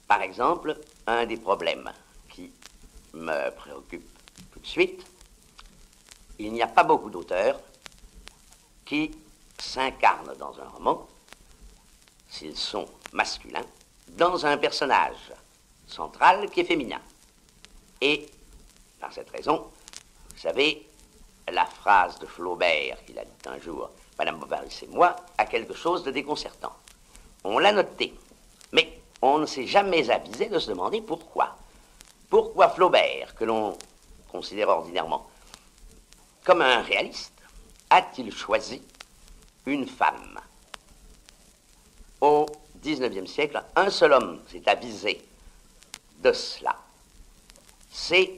Par exemple, un des problèmes qui me préoccupe tout de suite, il n'y a pas beaucoup d'auteurs qui s'incarnent dans un roman, s'ils sont masculins, dans un personnage central qui est féminin. Et, par cette raison, vous savez, la phrase de Flaubert qu'il a dit un jour, Madame Bovary, c'est moi, a quelque chose de déconcertant. On l'a noté, mais on ne s'est jamais avisé de se demander pourquoi. Pourquoi Flaubert, que l'on considère ordinairement comme un réaliste, a-t-il choisi une femme? Au XIXe siècle, un seul homme s'est avisé de cela. C'est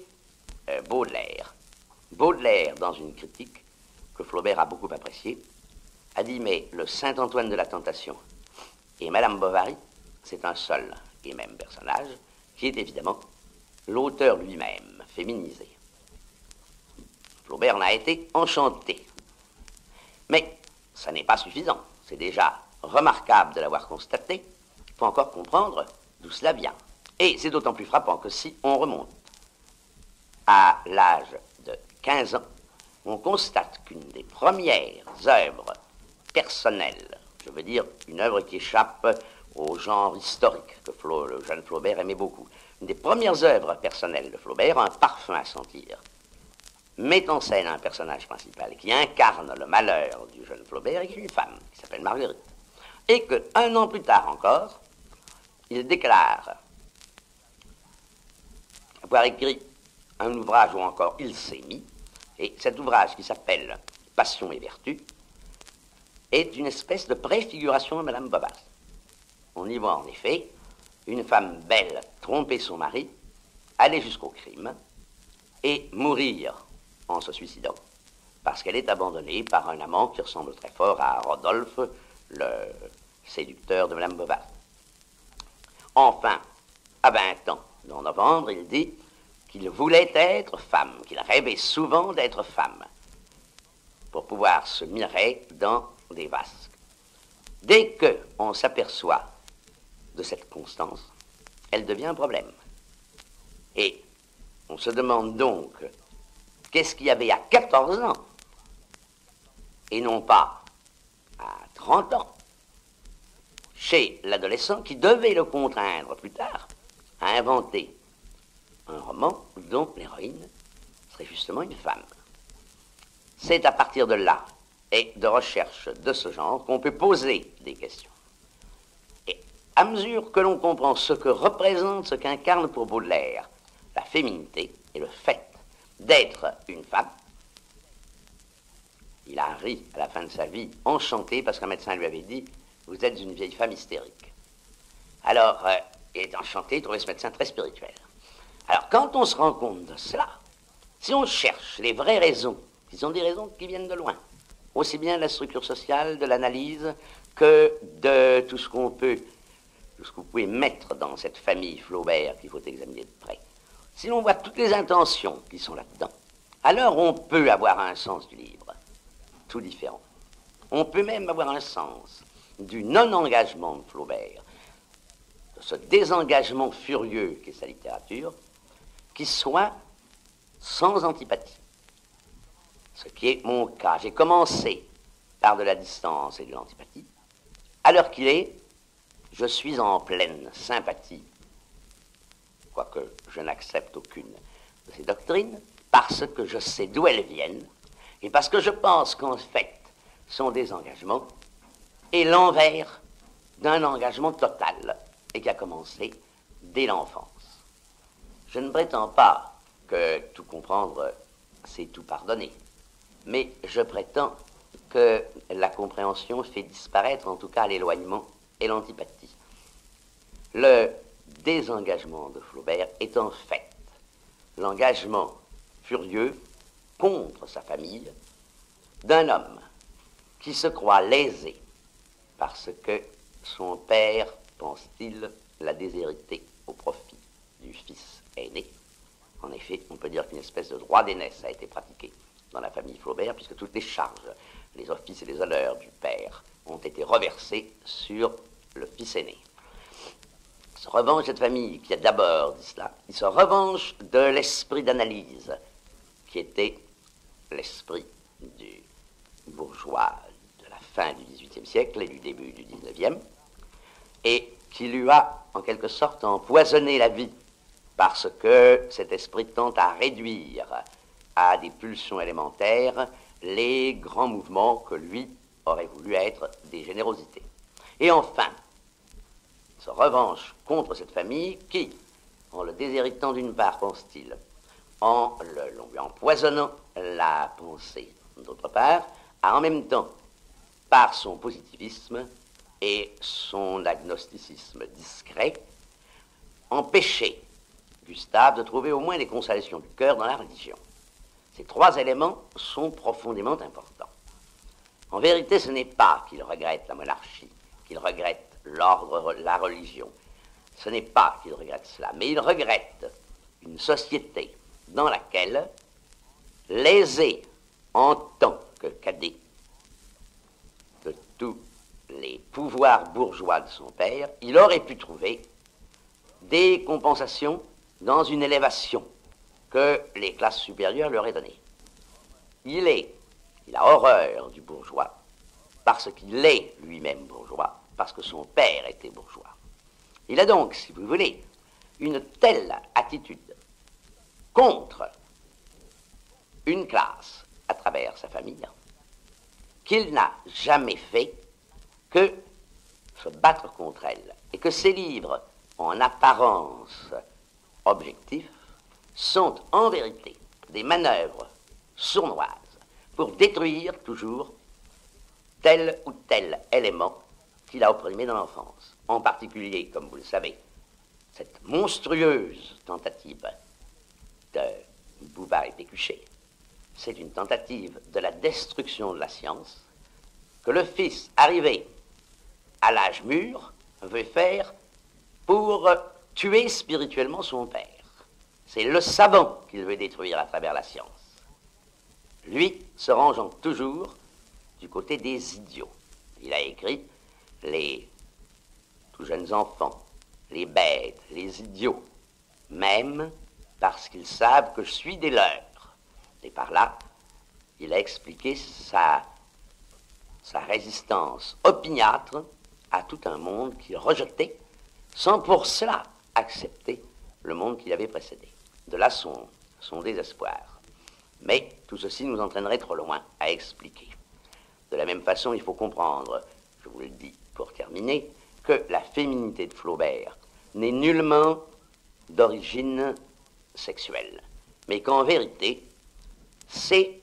Baudelaire. Baudelaire, dans une critique que Flaubert a beaucoup appréciée, a dit, mais le Saint-Antoine de la Tentation et Madame Bovary, c'est un seul et même personnage, qui est évidemment l'auteur lui-même, féminisé. Flaubert en a été enchanté. Mais ça n'est pas suffisant. C'est déjà remarquable de l'avoir constaté. Il faut encore comprendre d'où cela vient. Et c'est d'autant plus frappant que si on remonte à l'âge de 15 ans, on constate qu'une des premières œuvres personnelles, je veux dire une œuvre qui échappe au genre historique que le jeune Flaubert aimait beaucoup, une des premières œuvres personnelles de Flaubert, Un parfum à sentir, met en scène un personnage principal qui incarne le malheur du jeune Flaubert et qui est une femme qui s'appelle Marguerite. Et qu'un an plus tard encore, il déclare avoir écrit un ouvrage où encore il s'est mis, et cet ouvrage qui s'appelle Passion et Vertu est une espèce de préfiguration de Madame Bovary. On y voit en effet une femme belle tromper son mari, aller jusqu'au crime et mourir en se suicidant parce qu'elle est abandonnée par un amant qui ressemble très fort à Rodolphe, le séducteur de Madame Bovary. Enfin, à 20 ans, en novembre, il dit qu'il voulait être femme, qu'il rêvait souvent d'être femme pour pouvoir se mirer dans des vasques. Dès qu'on s'aperçoit de cette constance, elle devient un problème. Et on se demande donc qu'est-ce qu'il y avait à 14 ans et non pas à 30 ans chez l'adolescent qui devait le contraindre plus tard à inventer un roman dont l'héroïne serait justement une femme. C'est à partir de là et de recherches de ce genre qu'on peut poser des questions. Et à mesure que l'on comprend ce que représente, ce qu'incarne pour Baudelaire la féminité et le fait d'être une femme, il a ri à la fin de sa vie, enchanté, parce qu'un médecin lui avait dit « Vous êtes une vieille femme hystérique ». Alors, il est enchanté, il trouvait ce médecin très spirituel. Alors, quand on se rend compte de cela, si on cherche les vraies raisons, qui sont des raisons qui viennent de loin, aussi bien de la structure sociale, de l'analyse, que de tout ce qu'on peut, tout ce que vous pouvez mettre dans cette famille Flaubert qu'il faut examiner de près, si l'on voit toutes les intentions qui sont là-dedans, alors on peut avoir un sens du livre tout différent. On peut même avoir un sens du non-engagement de Flaubert, de ce désengagement furieux qu'est sa littérature, qui soit sans antipathie. Ce qui est mon cas. J'ai commencé par de la distance et de l'antipathie. À l'heure qu'il est, je suis en pleine sympathie, quoique je n'accepte aucune de ces doctrines, parce que je sais d'où elles viennent, et parce que je pense qu'en fait, son désengagement est l'envers d'un engagement total, et qui a commencé dès l'enfance. Je ne prétends pas que tout comprendre, c'est tout pardonner, mais je prétends que la compréhension fait disparaître en tout cas l'éloignement et l'antipathie. Le désengagement de Flaubert est en fait l'engagement furieux contre sa famille d'un homme qui se croit lésé parce que son père, pense-t-il, l'a déshérité au profit du fils aîné. En effet, on peut dire qu'une espèce de droit d'aînesse a été pratiqué dans la famille Flaubert, puisque toutes les charges, les offices et les honneurs du père ont été reversés sur le fils aîné. Il se revanche, cette famille qui a d'abord dit cela, il se revanche de l'esprit d'analyse qui était l'esprit du bourgeois de la fin du XVIIIe siècle et du début du XIXe, et qui lui a en quelque sorte empoisonné la vie, parce que cet esprit tente à réduire à des pulsions élémentaires les grands mouvements que lui aurait voulu être des générosités. Et enfin, se revanche contre cette famille qui, en le déshéritant d'une part, pense-t-il, en lui empoisonnant la pensée d'autre part, a en même temps, par son positivisme et son agnosticisme discret, empêché Gustave de trouver au moins les consolations du cœur dans la religion. Ces trois éléments sont profondément importants. En vérité, ce n'est pas qu'il regrette la monarchie, qu'il regrette l'ordre, la religion. Ce n'est pas qu'il regrette cela, mais il regrette une société dans laquelle, lésé en tant que cadet de tous les pouvoirs bourgeois de son père, il aurait pu trouver des compensations dans une élévation que les classes supérieures lui auraient donnée. Il a horreur du bourgeois parce qu'il est lui-même bourgeois, parce que son père était bourgeois. Il a donc, si vous voulez, une telle attitude contre une classe à travers sa famille qu'il n'a jamais fait que se battre contre elle, et que ses livres, en apparence objectifs, sont en vérité des manœuvres sournoises pour détruire toujours tel ou tel élément qu'il a opprimé dans l'enfance. En particulier, comme vous le savez, cette monstrueuse tentative de Bouvard et Pécuchet, c'est une tentative de la destruction de la science que le fils, arrivé à l'âge mûr, veut faire pour tuer spirituellement son père. C'est le savant qu'il veut détruire à travers la science. Lui se rangeant toujours du côté des idiots. Il a écrit les tout jeunes enfants, les bêtes, les idiots, même parce qu'ils savent que je suis des leurs. Et par là, il a expliqué sa résistance opiniâtre à tout un monde qu'il rejetait, sans pour cela accepter le monde qui l'avait précédé. De là son désespoir. Mais tout ceci nous entraînerait trop loin à expliquer. De la même façon, il faut comprendre, je vous le dis pour terminer, que la féminité de Flaubert n'est nullement d'origine sexuelle, mais qu'en vérité, c'est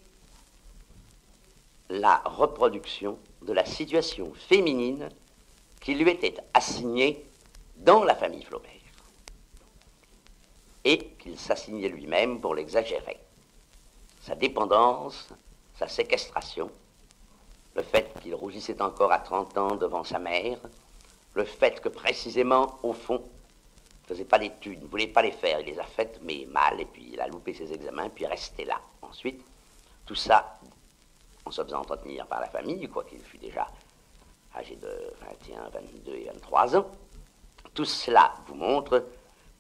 la reproduction de la situation féminine qui lui était assignée dans la famille Flaubert, et qu'il s'assignait lui-même pour l'exagérer. Sa dépendance, sa séquestration, le fait qu'il rougissait encore à 30 ans devant sa mère, le fait que précisément, au fond, il ne faisait pas d'études, ne voulait pas les faire, il les a faites, mais mal, et puis il a loupé ses examens, puis resté là. Ensuite, tout ça, en se faisant entretenir par la famille, quoiqu'il fût déjà âgé de 21, 22 et 23 ans, tout cela vous montre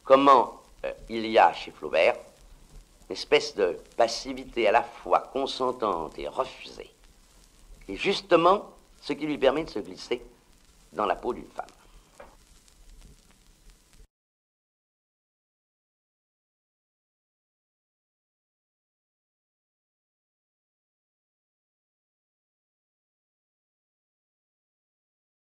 comment il y a chez Flaubert une espèce de passivité à la fois consentante et refusée, et justement ce qui lui permet de se glisser dans la peau d'une femme.